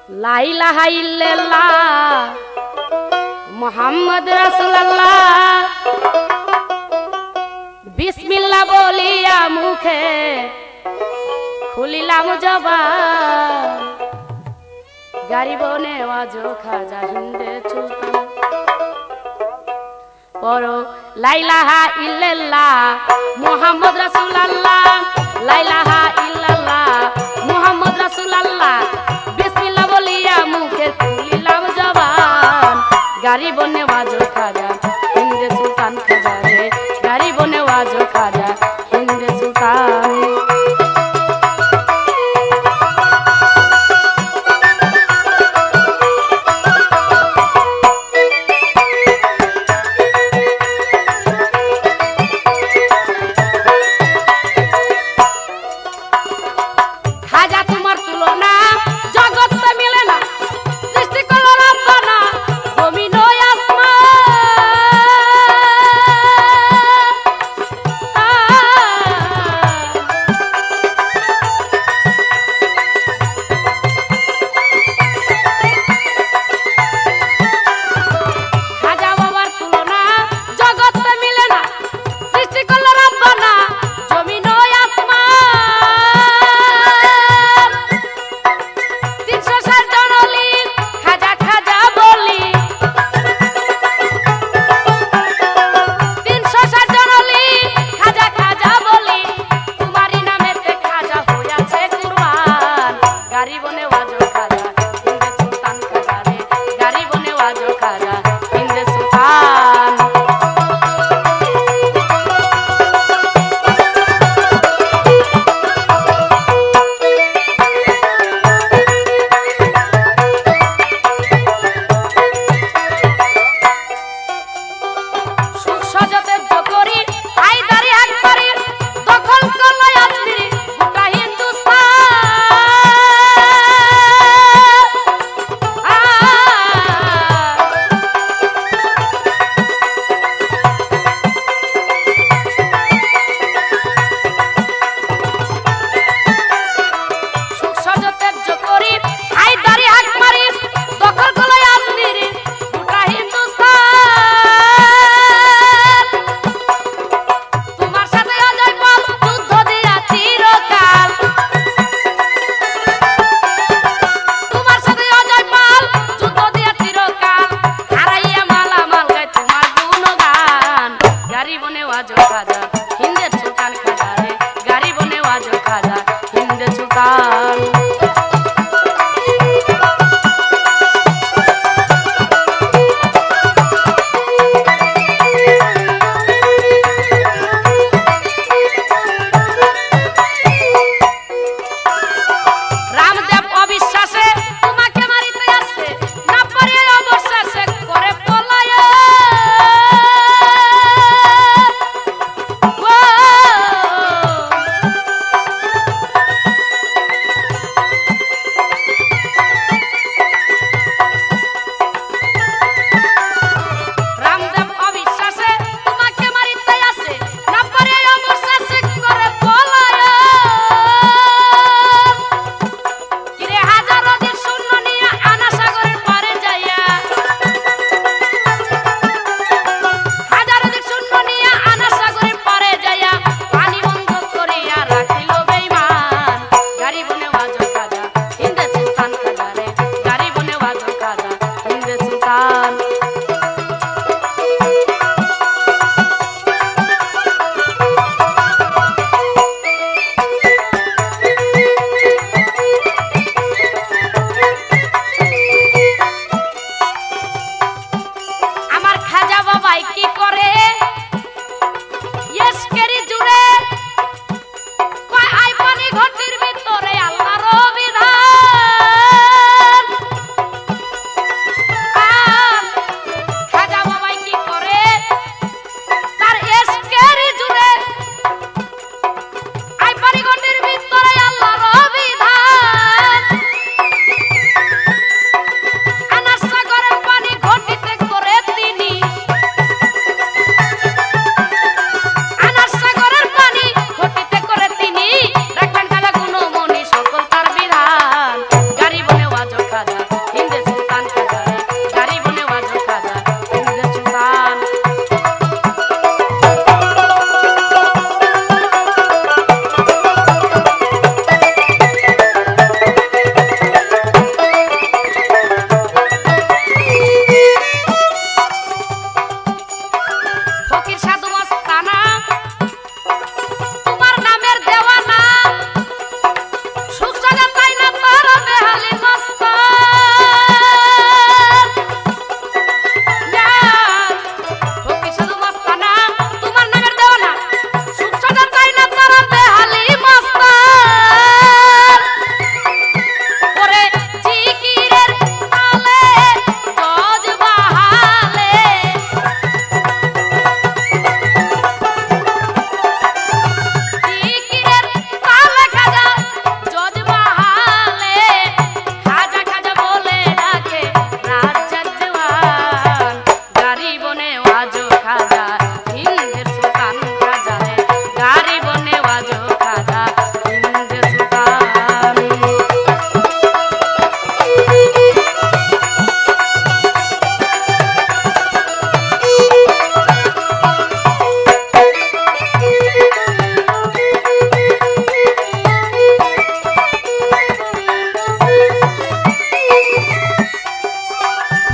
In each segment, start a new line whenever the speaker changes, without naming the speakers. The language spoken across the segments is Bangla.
লা ইলাহা ইল্লাল্লাহ মুহাম্মদ রাসূলুল্লাহ বিসমিল্লাহ বলিয়া মুখে খুলিলাম জবান গারিব নেওয়াজ খাজা হিন্দে সুলতান পড়ো লা ইলাহা ইল্লাল্লাহ মুহাম্মদ রাসূলুল্লাহ লা ইলাহা ইল্লাল্লাহ মুহাম্মদ রাসূলুল্লাহ বিসমিল্লাহ বলিয়া মুখে খুলিলাম জবান গারিব নেওয়াজ খাজা হিন্দে সুলতান খাজা রে গারিব নেওয়াজ খাজা হিন্দে সুলতান
আসমান
খাজা হিন্দের সুলতান খাজা রে গাড়ি বনে ওয়াজো খাজা হিন্দের সুলতান ফকির সাধু মস্তানা তোমার নামের দেওয়ানা সুখ সাগর তাই না তোর বেহালি মস্তান ফকির সাধু মস্তানা তোমার নামের দেওয়ানা সুখ সাগর তাই না তোর বেহালি মস্তান ওরে জিকিরের তালে গজ বাহালে জিকিরের তালে খাজা জজ বাহালে খাজা খাজা বলে ডাকে রাজ্জাক দেওয়ান গাড়ি বনে ওয়াজো খাজা হিন্দের সুলতান খাজা রে গাড়ি বনে ওয়াজো খাজা হিন্দের সুলতান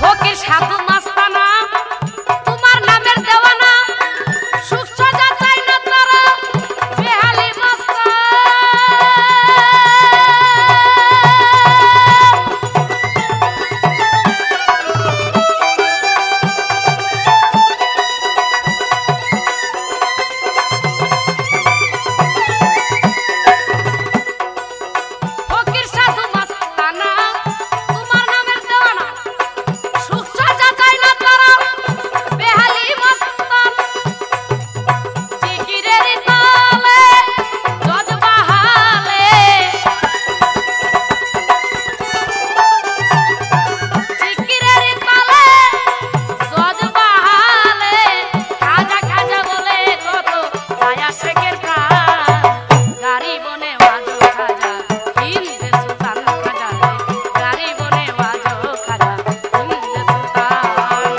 ফকির সাধু মস্তানা তোমার নামের দেওয়ানা সুখ সাজা চাই না তারা বেহালি মস্তান ফকির সাধু মস্তানা তোমার নামের দেওয়ানা সুখ সাজা চাই না তারা বেহালি মস্তান জিকিরের তালে জজ বাহালে জিকিরের তালে জজ বাহালে খাজা খাজা বলে কত ছায়া শেখের প্রাণ গাড়ি বনে ওয়াজো খাজা হিন্দের সুলতান খাজা রে গাড়ি বনে ওয়াজো খাজা হিন্দের সুলতান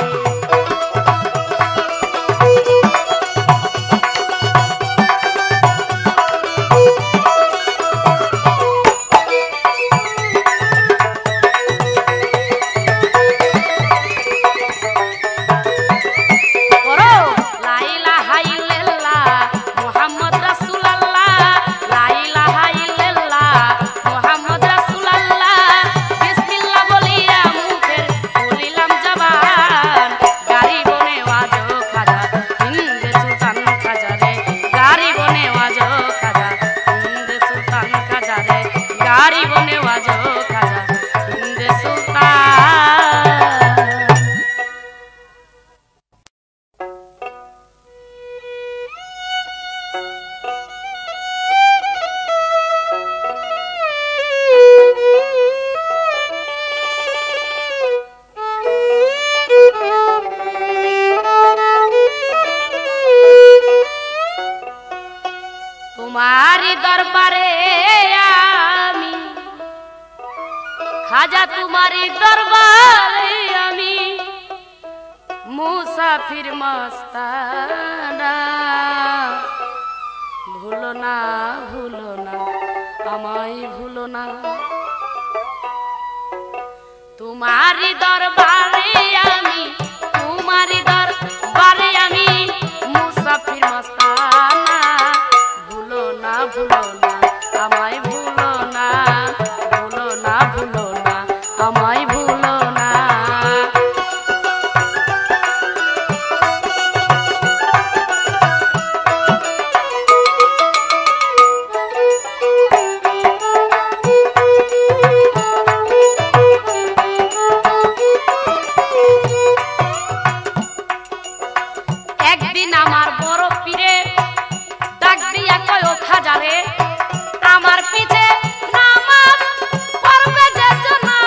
পড়ো লা ইলাহা ইল্লাল্লাহ মুহাম্মদ রাসূলুল্লাহ লা ইলাহা ইল্লাল্লাহ মুহাম্মদ রাসূলুল্লাহ বিসমিল্লাহ বলিয়া মুখের বলিলাম জবান গাড়ি বনে ওয়াজো খাজা হিন্দের সুলতান খাজা রে গাড়ি বনে ওয়াজো খাজা হিন্দের সুলতান খাজা রে গাড়ি বনে ওয়াজো খাজা হিন্দের সুলতান তোমারি দরবারে আমি খাজা তোমারি দরবারে আমি মুসাফির মস্তানা ভুলো না আমায় ভুলো না তোমারি দরবারে আমি তোমারি দরবারে আমি মুসাফির মস্তানা ভুলো না আমায় ভুলো না আমায় ভুলো না একদিন আমার বড় পীরে ডাক দিয়া কয় ও খাজা রে আমার পিছে নামাজ পড়বে যে জনা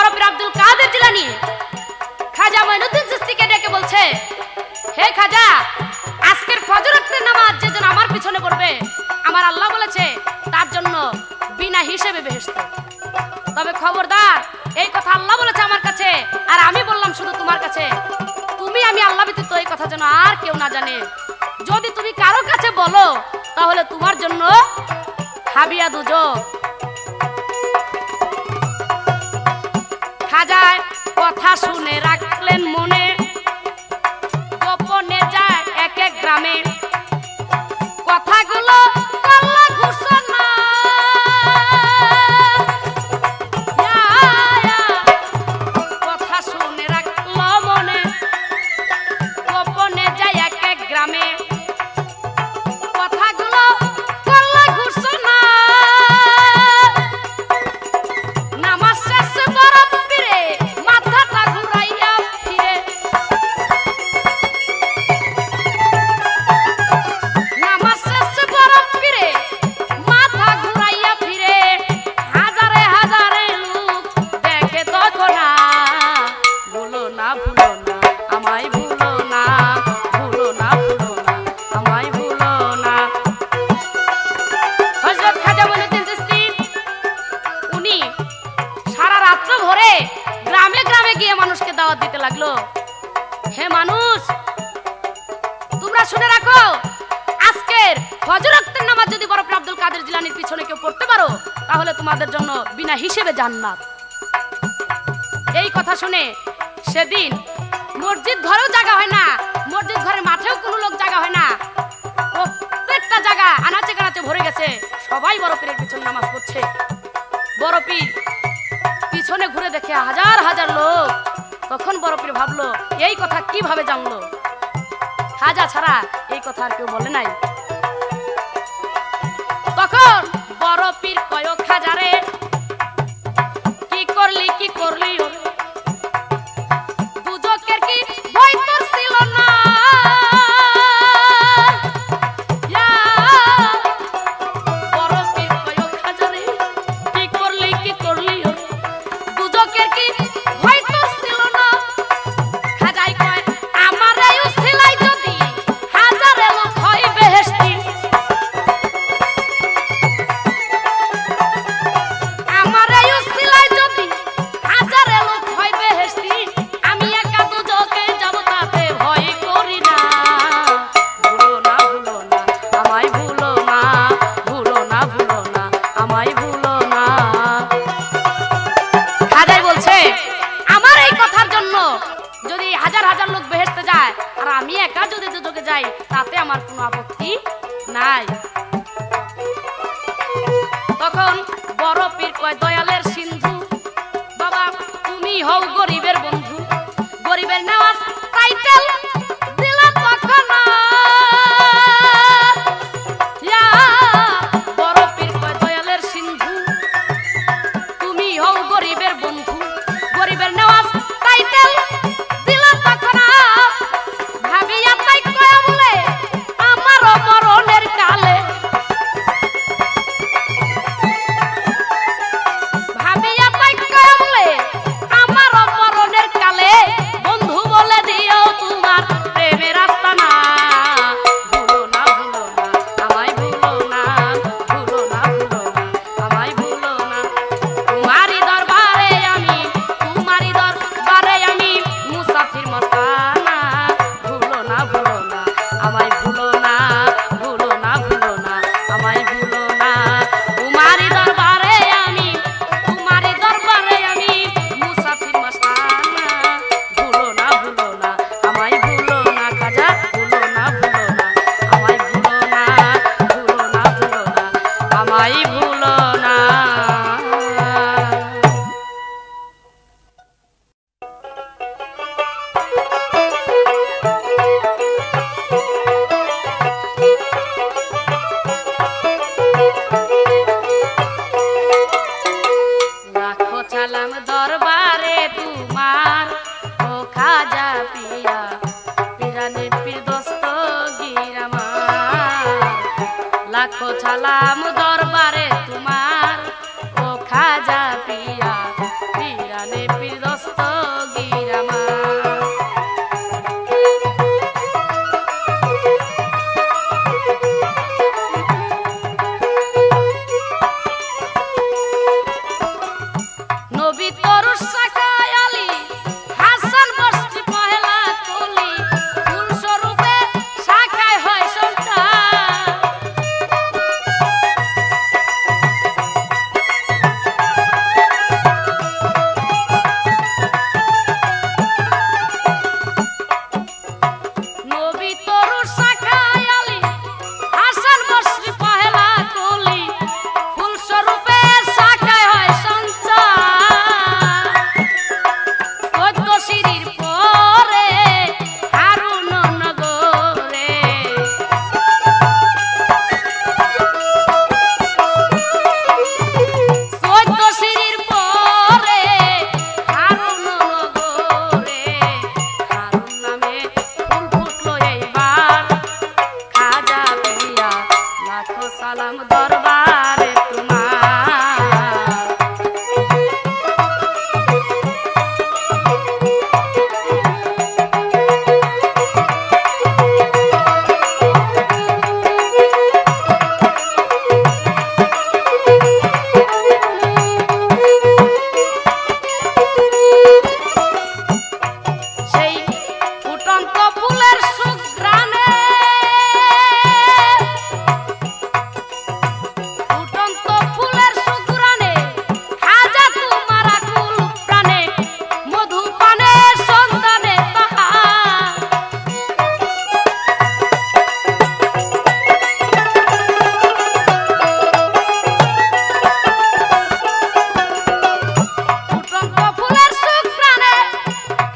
বড় পীর আব্দুল কাদের জিলানী খাজা মঈনুদ্দিন চিশতিকে ডেকে বলছে, হে খাজা, আজকের ফজর ওয়াক্তের নামাজ যে জন আমার পিছনে পড়বে, আমার আল্লাহ বলেছে তার জন্য বিনা হিসেবে বেহেশত। তবে খবরদার, এই কথা আল্লাহ বলেছে আমার কাছে, আর আমি বললাম শুধু তোমার কাছে। তুমি আমি আল্লাহ ব্যতীত এই কথা যেন আর কেউ না জানে। যদি তুমি কারো কাছে বলো তাহলে তোমার জন্য হাবিয়া দুজক। খাজায় কথা শুনে রাখলেন মনে, গোপনে যায় এক এক গ্রামে, কথাগুলো করল ঘোষণা। কথা শুনে রাখল মনে, গোপনে যায় এক এক গ্রামে, কথাগুলো করল ঘোষণা। নামাজ শেষে বড় পীরে মাথাটা ঘুরাইয়া ফিরে, নামাজ শেষে বড় পীরে মাথা ঘুরাইয়া ফিরে, হাজারে হাজারে লোক দেখে তখন ভুলো না ভুলো না আমায় ভুলো না, ভুলো না ভুলো না আমায় ভুলো না। হযরত খাজা মঈনুদ্দিন চিশতি উনি সারা রাত্র ভরে গ্রামে গ্রামে গিয়ে মানুষকে দাওয়াত দিতে লাগলো। হে মানুষ, তোমরা শুনে রাখো, আজকের ফজর ওয়াক্তের নামাজ যদি বড় পীর আব্দুল কাদের জিলানীর পিছনে কেউ পড়তে পারো তাহলে তোমাদের জন্য বিনা হিসেবে জান্নাত। এই কথা শুনে সেদিন মসজিদ ঘরেও জায়গা হয় না, মসজিদ ঘরের মাঠেও কোনো লোক জায়গা হয় না, প্রত্যেকটা জায়গা আনাচে কানাচে ভরে গেছে। সবাই বড় পীরের পিছনে নামাজ পড়ছে। বড় পীর পিছনে ঘুরে দেখে হাজার হাজার লোক। তখন বড় পীর ভাবলো, এই কথা কিভাবে জানলো? খাজা ছাড়া এই কথা আর কেউ বলে নাই। তখন বড় পীর কয়, খাজারে কি করলি কি করলি, দুজকের কি ভয় তোর ছিল না? বড় পীর কয়, খাজারে কি করলি কি করলি, দুজকের কি ভয় তোর ছিল না? খাজাই কয়, আমার এই উসিলাই যদি হাজারে লোক হয় বেহেশতি, আমার এই উসিলাই যদি হাজারে লোক হয় বেহেশতি, আমি একা দুজকে যাব তাতে ভয় করি না। ভুলো না ভুলো না আমায় ভুলো না, ভুলো না ভুলো না আমায় ভুলো না। খাজাই বলছে, আমার এই কথার জন্য যদি হাজার হাজার লোক বেহেশতে যায় আর আমি একা যদি দুজকে যাই তাতে আমার কোনো আপত্তি নাই। তখন বড় পীর কয়, দয়ালের সিন্ধু বাবা, তুমি হও গরিবের বন্ধু, গরিবের নেওয়াজ টাইটেল দিলা তখন। বড় পীর কয়, দয়ালের সিন্ধু তুমি হও গরিবের বন্ধু, গরিবের নেওয়াজ টাইটেল দিলা তখন। ভাবিয়া তাই কয় বলে আমার মরণের কালে, ভাবিয়া তাই কয় বলে আমার মরণের কালে, বন্ধু বলে দিও তোমার প্রেমের আস্তানা। ভুলো না ভুলো না আমায় ভুলো না, ভুলো না ভুলো না আমায় ভুলো না। তোমারই দরবারে আমি, তোমারই দরবারে আমি মুসাফির মস্তানা। ভুলো না ভুলো না আমায় ভুলো না, ভুলো না ভুলো না আমায় ভুলো না। তোমারই দরবারে আমি, তোমারই দরবারে আমি মুসাফির মস্তানা। ভুলো না ভুলো না আমায় ভুলো না, খাজা ভুলো না ভুলো না আমায় ভুলো না, ভুলো না ভুলো না আমায় ভুলো না। লাখো সালাম দরবারে তোমার, ও খাজা পিয়া পিরানে পীর দস্তগীর আমার। লাখো সালাম দরবারে তোমার, ও খাজা পিয়া পিরানে পীর দস্তগীর আমার। নবী তরুষ শাখায় আলী হাসান বস্তি পহেলা কলি ফুল স্বরূপে শাখায় হয় সঞ্চার। নবী তরুষ শাখায় আলী হাসান বস্তি পহেলা কলি ফুল স্বরূপে শাখায় হয় সঞ্চার। চোদ্দ সিঁড়ির পরে হারুন নগরে চোদ্দ সিঁড়ির পরে হারুন নগরে হারুন নামে ফুল ফুটলো এইবার খাজা পিয়া লাখো সালাম দরবারে তোমার। সেই ফুটন্ত ফুলের সুঘ্রাণে ফুটন্ত ফুলের সুঘ্রাণে খাজা তোমার আকুল প্রাণে মধু পানের সন্ধানে তাহার। ফুটন্ত ফুলের সুঘ্রাণে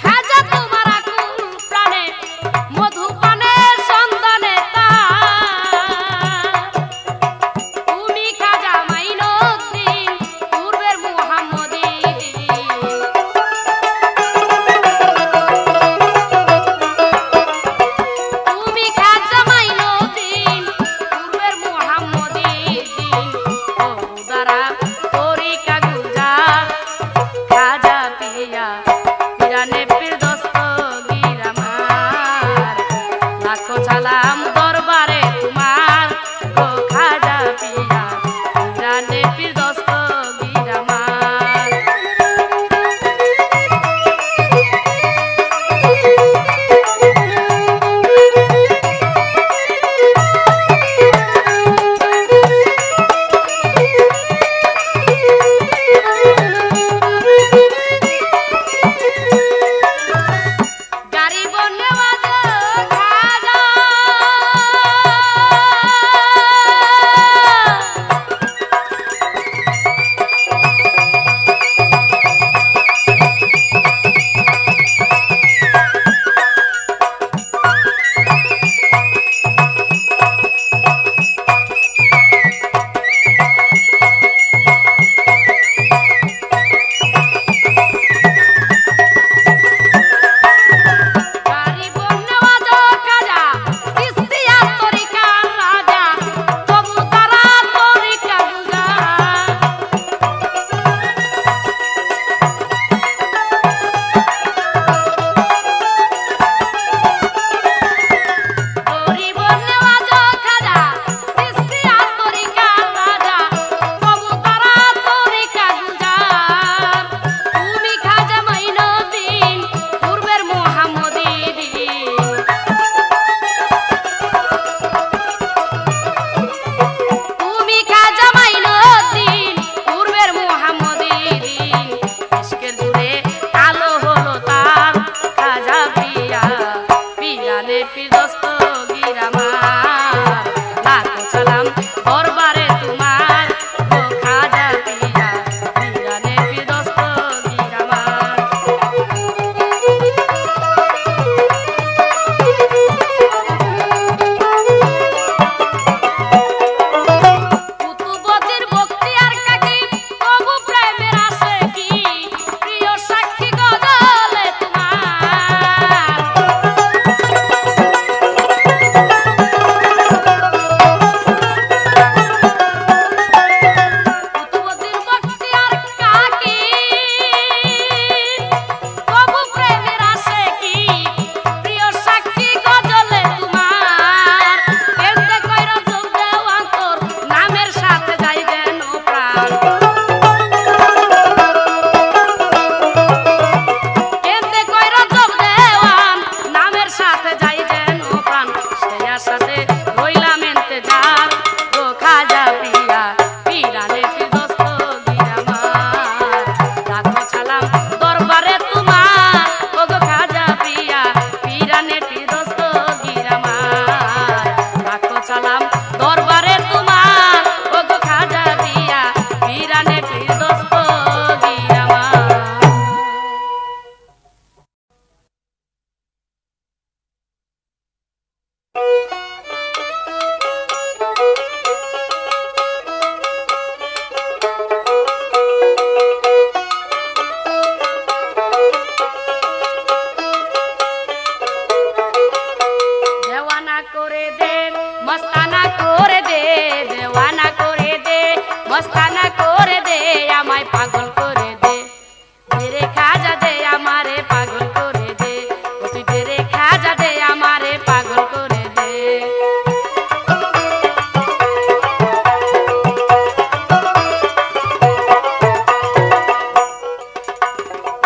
খাজা তোমার আকুল প্রাণে মধু পানের সন্ধানে তাহার। তুমি খাজা মাইনুদ্দিন পূর্বের মুহাম্মদী তুমি খাজা মাইনুদ্দিন পূর্বের মুহাম্মদী দ্বারা তরিকা গুলজার খাজা পিয়া পিরানে পীর দস্তগীর আমার। লাখো সালাম দরবারে তোমার ও খাজা পিয়া পিরানে পীর দস্তগীর আমার।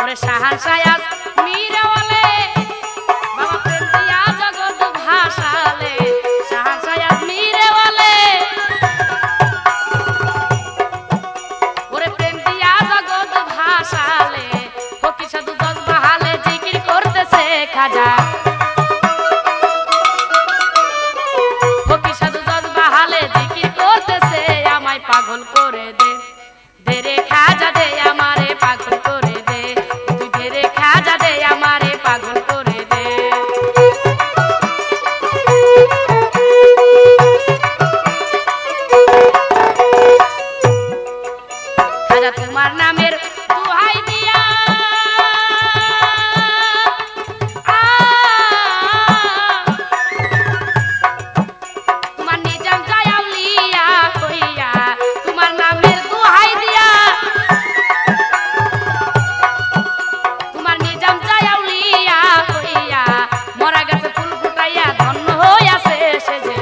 ওরে শাহানশায়াজ মিরে বলে বাবা প্রেম দিয়া জগৎ ভাসালে শাহানশায়াজ মিরে বলে ওরে প্রেম দিয়া জগৎ ভাসালে ফকির সাধু জজ বাহালে জিকির করতেছে খাজা ফকির সাধু জজ বাহালে জিকির করতেছে আমায় পাগল করে দে দে রে খাজা দে আমারে পাগল করে দে তুই দে রে খাজা দে আমারে পাগল করে দে খাজা তোমার নামের দোহাই দিয়া তোমার নিজাম যায় আউলিয়া কইয়া তোমার নামের দোহাই দিয়া তোমার নিজাম যায় আউলিয়া কইয়া মরা গেছে ফুল ফুটাইয়া ধন্য হইয়াছে সে যে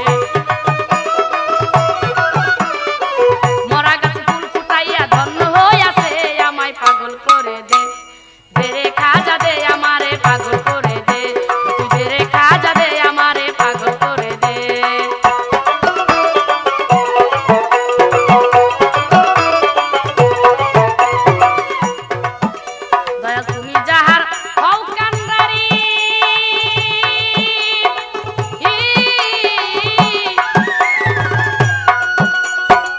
মরা গেছে ফুল ফুটাইয়া ধন্য হইয়াছে আমায় পাগল করে দে দে রে খাজা দে আমারে পাগল করে দে তুই দে রে খাজা দে আমারে পাগল করে দে দয়াল তুমি যাহার হও কান্ডারি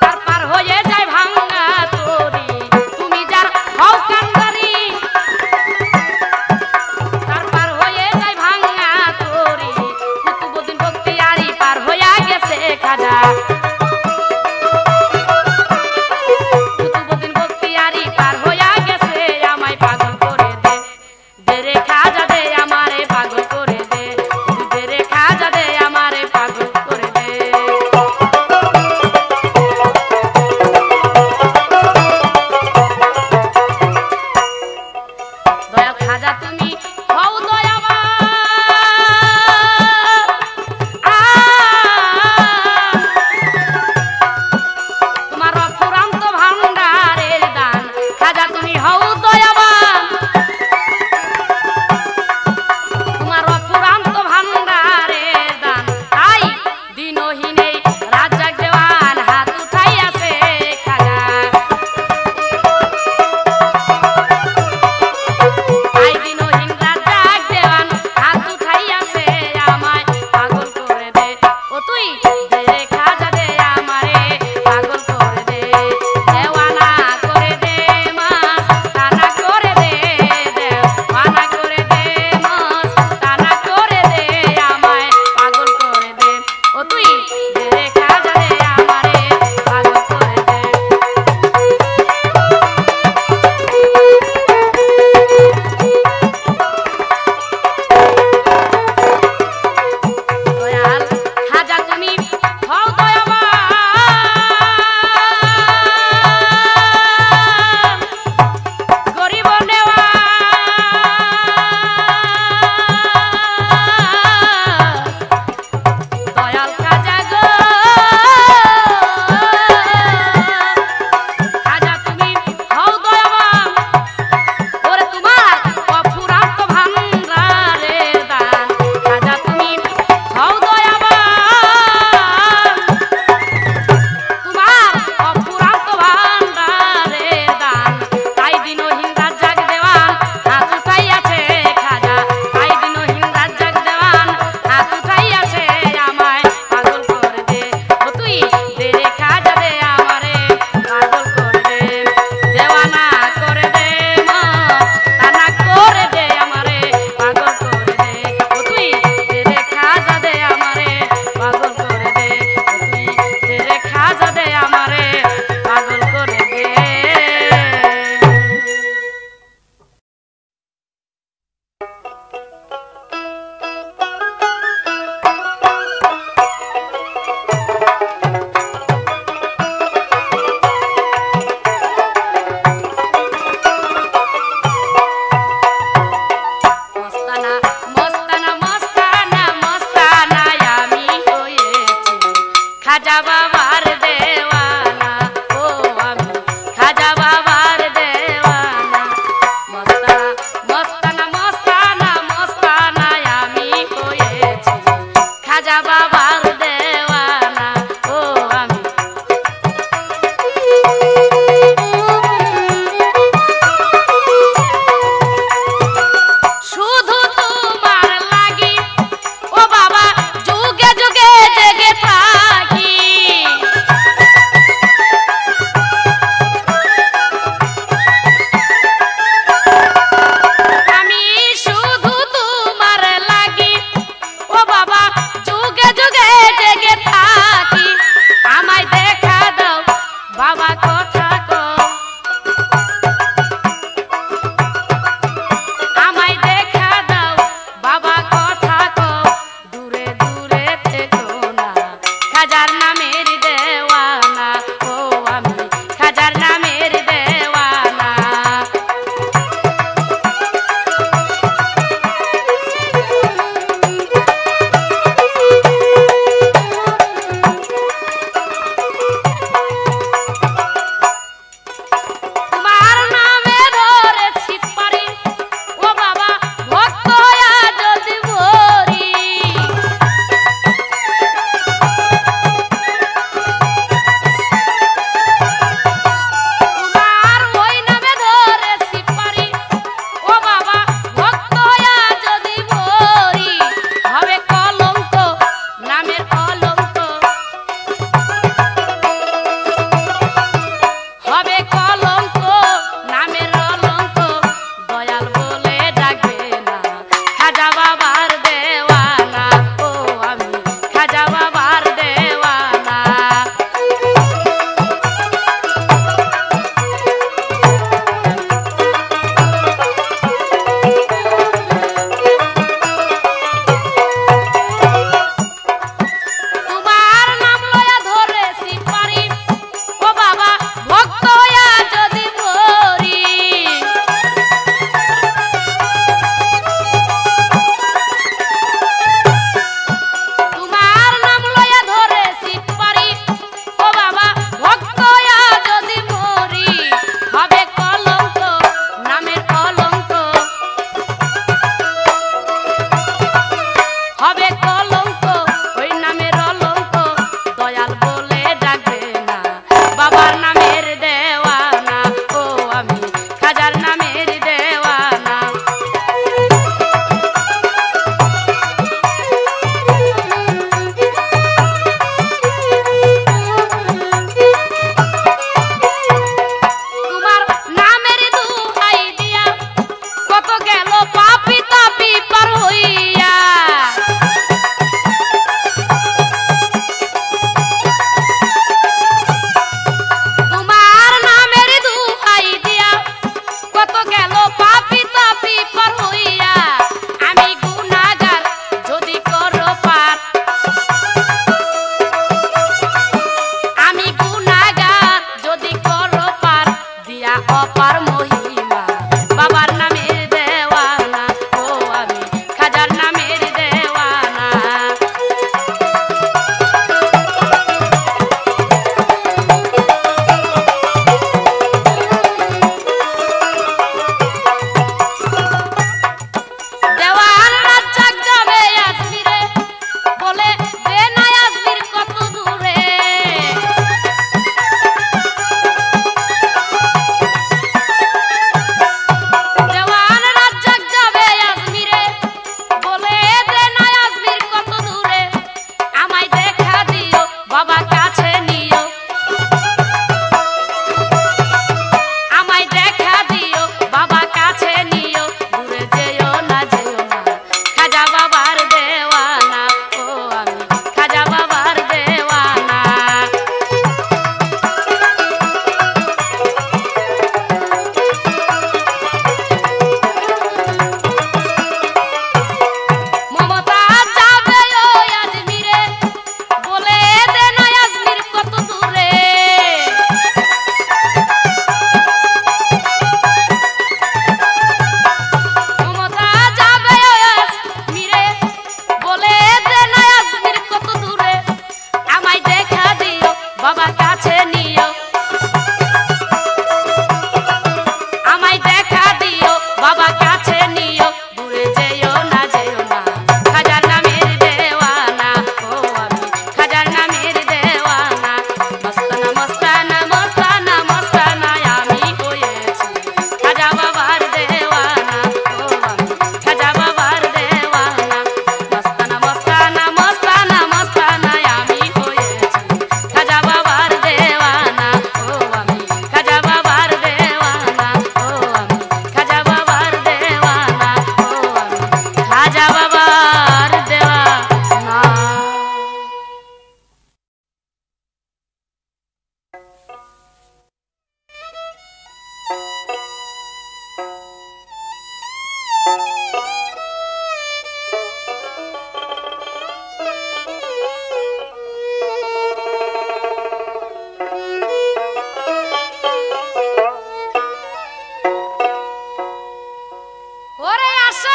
তার পার হয়ে যায় ভাঙ্গা তোরি তুমি যার হও কান্ডারি তার পার হয়ে যায় ভাঙ্গা তোরি কুতুবউদ্দিন বখতিয়ারি পার হইয়া গেছে খাজা কুতুবউদ্দিন বখতিয়ারি পার হইয়া গেছে আমায় পাগল করে দে দে রে খাজা দে আমারে পাগল করে দে তুই দে রে খাজা দে আমারে পাগল করে দে দয়াল খাজা তুমি হও দয়াবান তোমার অফুরন্ত ভান্ডারের দান খাজা তুমি হও দয়াবান তোমার অফুরন্ত ভান্ডারের দান তাই দিনহীনে রাজ্জাক দেওয়ান হাত উঠাইয়াছে খাজা তাই দিনহীন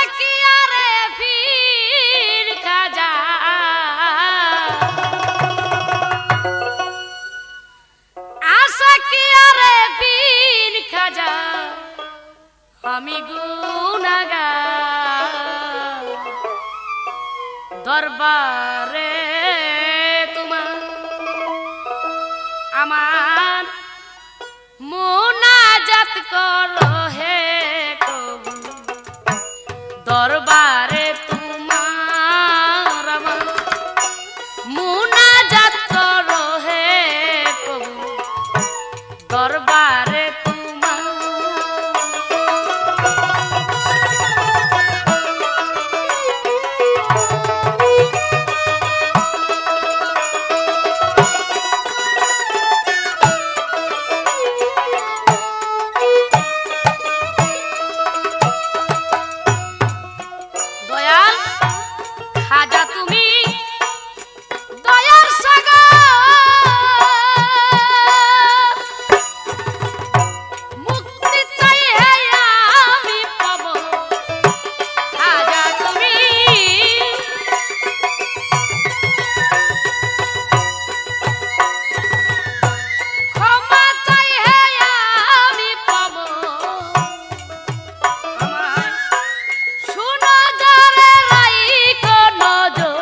কি আরে পীর খাজা আশা কি আরে পীর খাজা আমি গুনাহগার দরবারে তোমার আমার মুনাজাত করো হে প্রভু দরবারে তোমার আমার মুনাজাত করো হে প্রভু দরবারে তোমার খাজা তুমি দয়ার সাগর মুক্তি চাই হে আমি পাব খাজা তুমি ক্ষমা চাই হে আমি পাব আমার শুনো যারে রাইখো নজর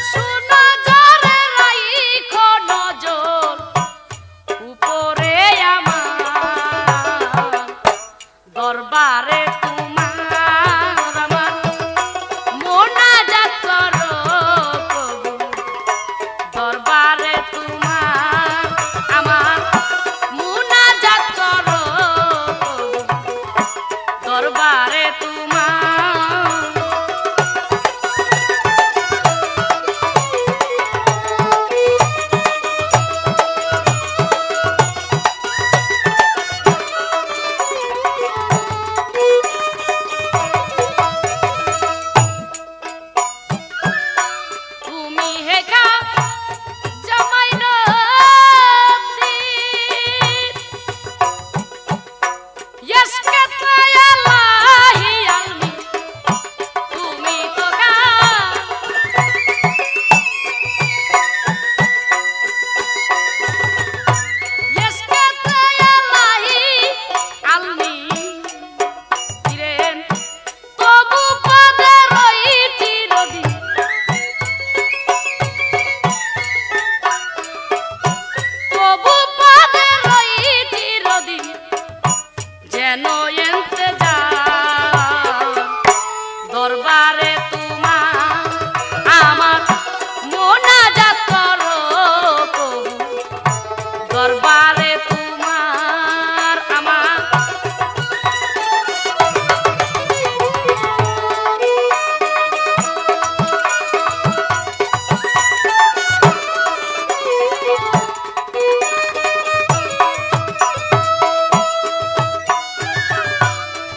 শুনো যারে রাইখো নজর উপরে আমার দরবারে তোমার আমার মুনাজাত করো প্রভু দরবারে তোমার আমার মুনাজাত করো প্রভু দরবারে তোমার তুমি হেখা জামাই নদী ইসকে তায়ালাহি আলমি তুমি তো গা ইসকে তায়ালাহি আলমি দিরেন তবু পদে রইছি নদী তবু পদে রইছি নদী যেন ইন্তজার দরবারে তোমার আমার মুনাজাত করো প্রভু দরবারে তোমার আমার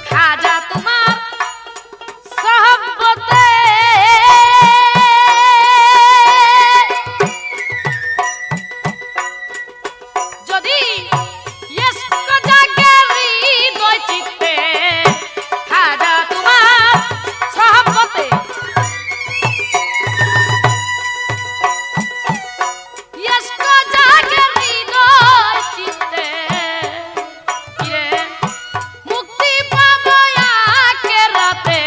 খাজা তোমার সহবতে যদি ইস্ক জাগে হৃদয় চিত্তে খাজা তোমার সহবতে ইস্ক জাগে হৃদয় চিত্তে কিরে মুক্তি পাবো আখেরাতে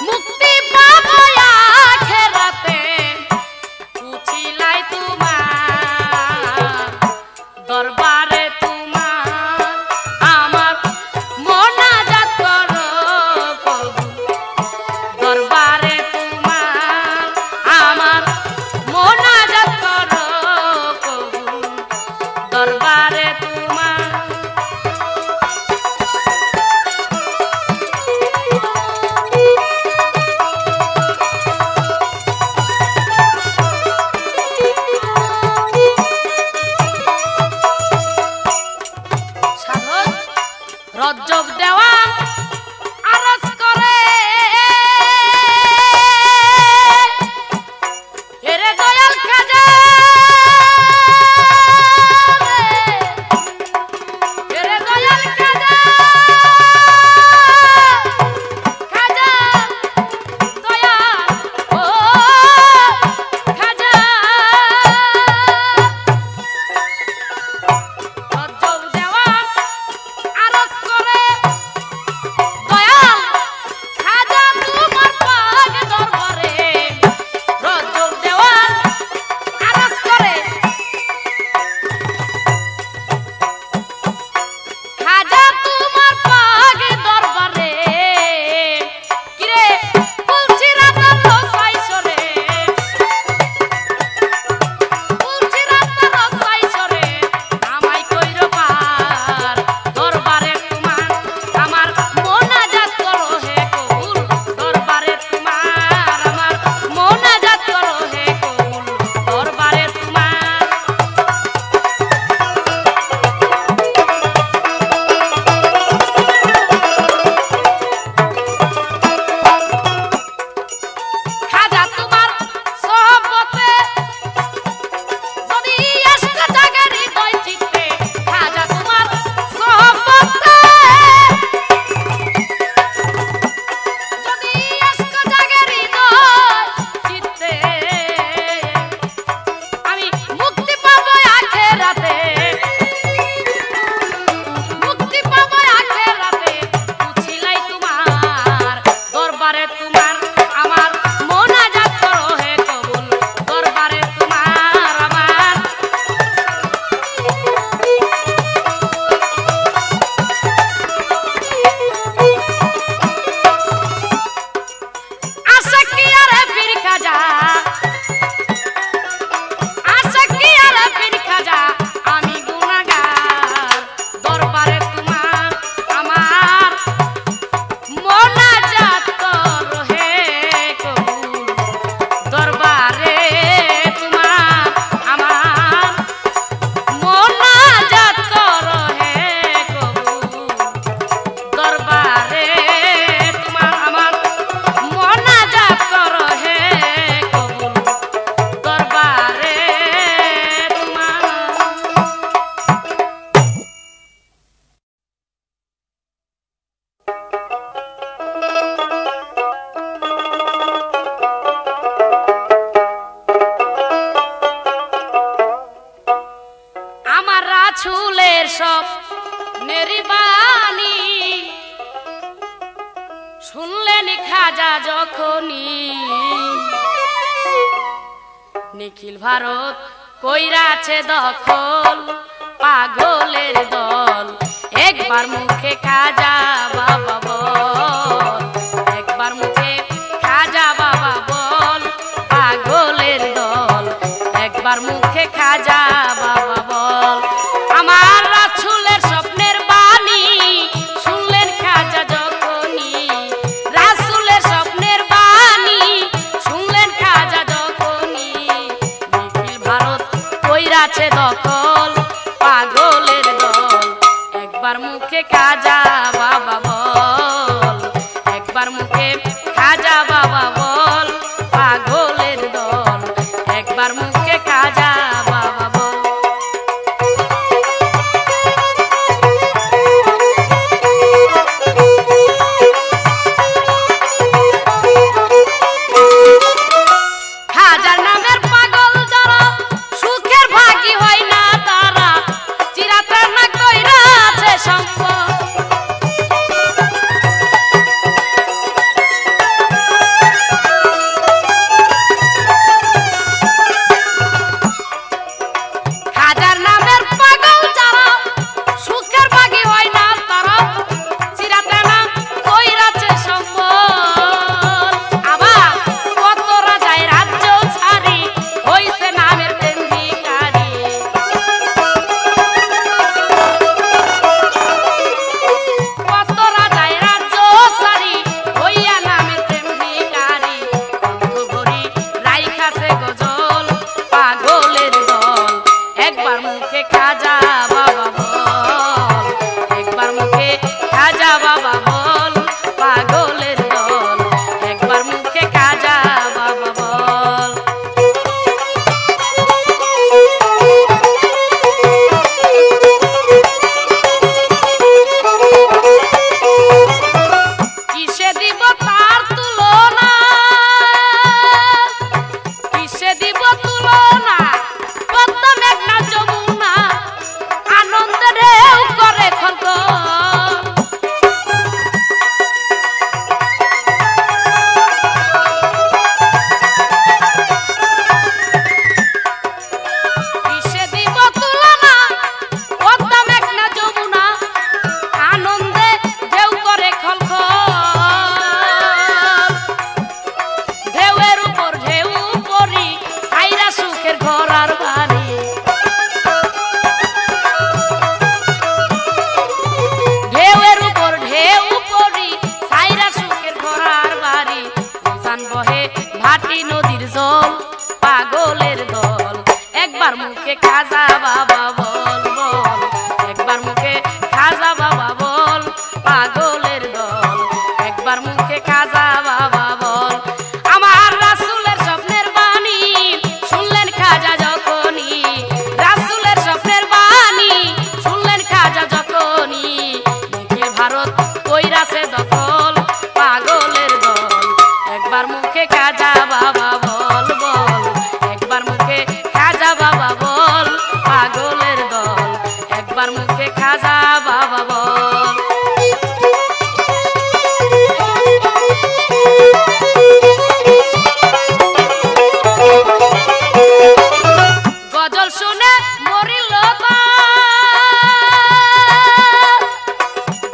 মুক্তি পাবো আখেরাতে পুছিলাই তোমার দরবারে তোমার আমার মুনাজাত করো প্রভু দরবারে তোমার আমার মুনাজাত করো প্রভু দরবারে তোমার সাধক রজ্জব দেওয়া আরজ করে এরে দয়াল খাজা রাছুলের সব নেরিবানি শুনলেন খাজা যখনই নিখিল ভারত কইরাছে দখল পাগলের দল একবার মুখে খাজা বাবা বল একবার মুখে খাজা বাবা বল পাগলের দল একবার মুখে খাজা বাবা বল আমার রাছুলের স্বপ্নের বাণী শুনলেন খাজা যখনই রাছুলের স্বপ্নের বাণী শুনলেন খাজা যখনই নিখিল ভারত কইরাছে দখল পাগলের দল একবার মুখে খাজা বাবা বল একবার মুখে খাজা বাবা বল পাগলের দল একবার মুখে খাজা বাবা বল খাজার নামের পাগল যারা সুখের ভাগী হয় না তারা চিরাতে না কইরাছে সম্পদ খাজার নামের পাগল যারা সুখের ভাগী হয় না তারা চিরাতে না কইরাছে সম্পদ আবার কত রাজায় রাজ্য ছাড়ি হইছে নামের প্রেম ভিখারি কত রাজায় রাজ্য ছাড়ি হইয়া নামের প্রেম ভিখারি কণ্ঠ ভরি রাইখাছে গজল পাগলের দল একবার মুখে খাজা বাবা বল একবার মুখে খাজা বাবা বল পাগলের দল একবার মুখে খাজা বাবা বল কিসে দিব তার তুলনা কিসে দিব তুলনা পদ্মা মেঘনা যমুনা আনন্দে ঢেউ করে খলখল কিসে দিব তুলনা পদ্মা মেঘনা যমুনা আনন্দে ঢেউ করে খলখল ঢেউয়ের উপর ঢেউ পরি সাইরা সুখের ঘর আর বাড়ি ঢেউয়ের উপর ঢেউ পরি সাইরা সুখের ঘর আর বাড়ি উজান বহে ভাটি নদীর জল পাগলের দল একবার মুখে খাজা বাবা বল বল একবার মুখে খাজা বাবা বল পাগলের দল একবার মুখে খাজা বাবা বল আমার রাসূলের স্বপ্নের বাণী শুনলেন খাজা যখনই রাসূলের স্বপ্নের বাণী শুনলেন খাজা যখনই নিখিল ভারত কইরাছে দখল পাগলের দল একবার মুখে খাজা বাবা বল বল একবার মুখে খাজা বাবা বল পাগলের দল একবার মুখে খাজা বাবা বল গজল শুনে মরিল তা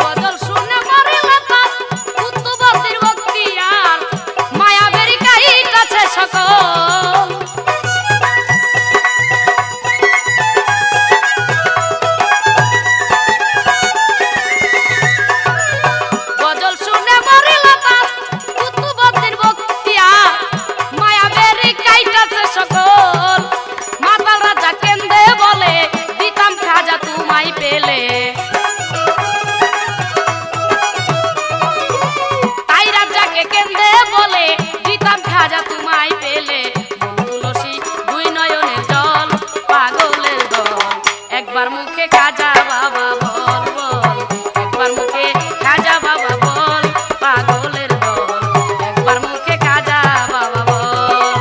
গজল শুনে মরিল তা কুতুবদের বক্তিয়ার মায়াবেরি কাইটাছে সকল গজল শুনে মরিল তা কুতুবদের বক্তিয়ার মায়াবেরি কাইটাছে সকল মাতাল রাজা কেন্দে বলে দিতাম খাজা তোমায় পেলে তাই রাজাকে কেন্দে বলে দিতাম খাজা তোমায় পেলে মন তুলসী দুই নয়নের জল পাগলের দল একবার মুখে খাজা বাবা বল বল একবার মুখে খাজা বাবা বল পাগলের দল একবার মুখে খাজা বাবা বল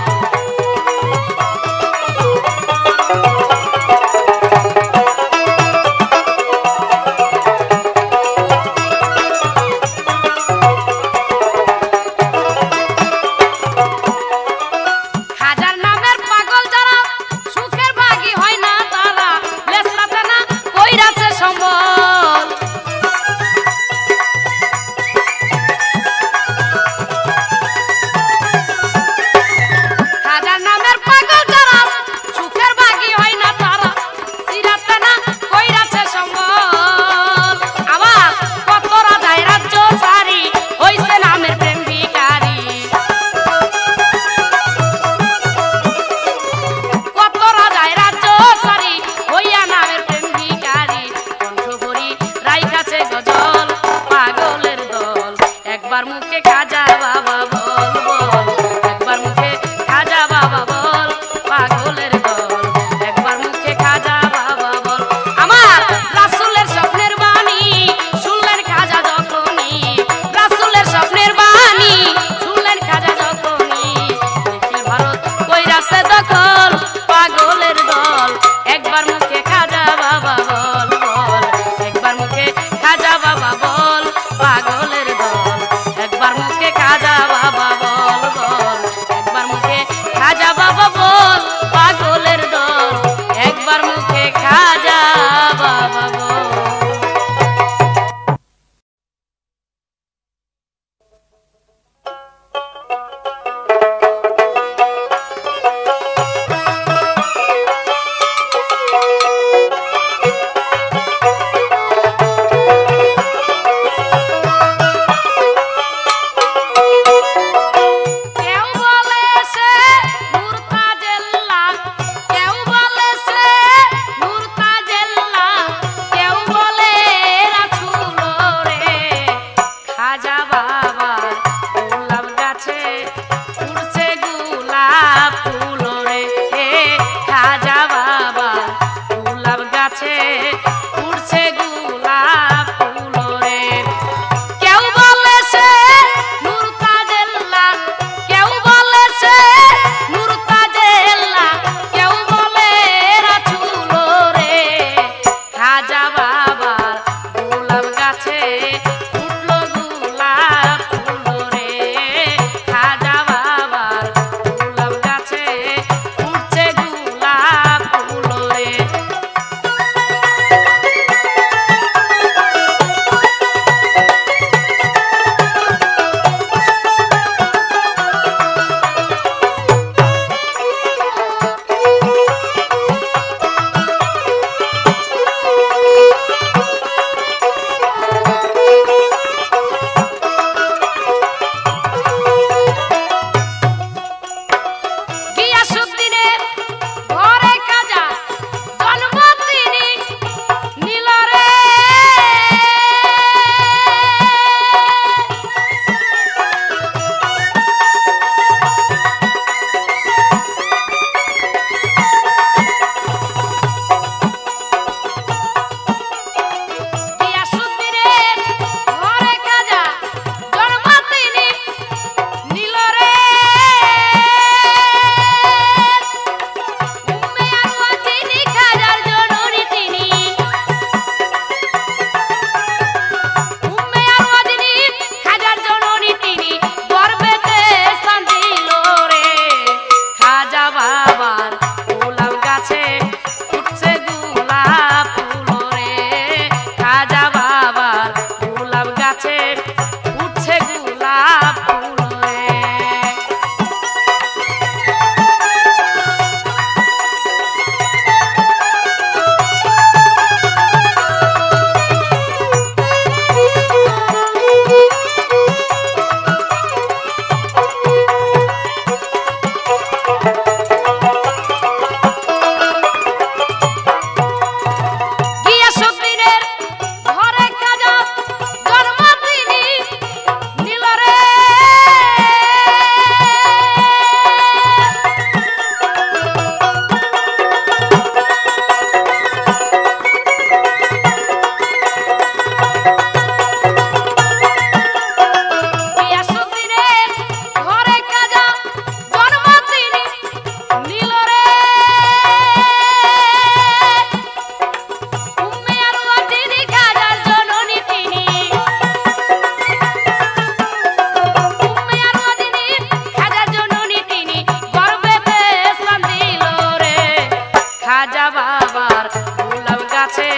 খাজা বাবার গোলাপ গাছে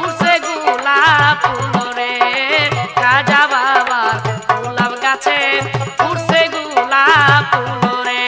উঠছে গোলাপ ফুল রে, খাজা বাবার গোলাপ গাছে উঠছে গোলাপ ফুল রে।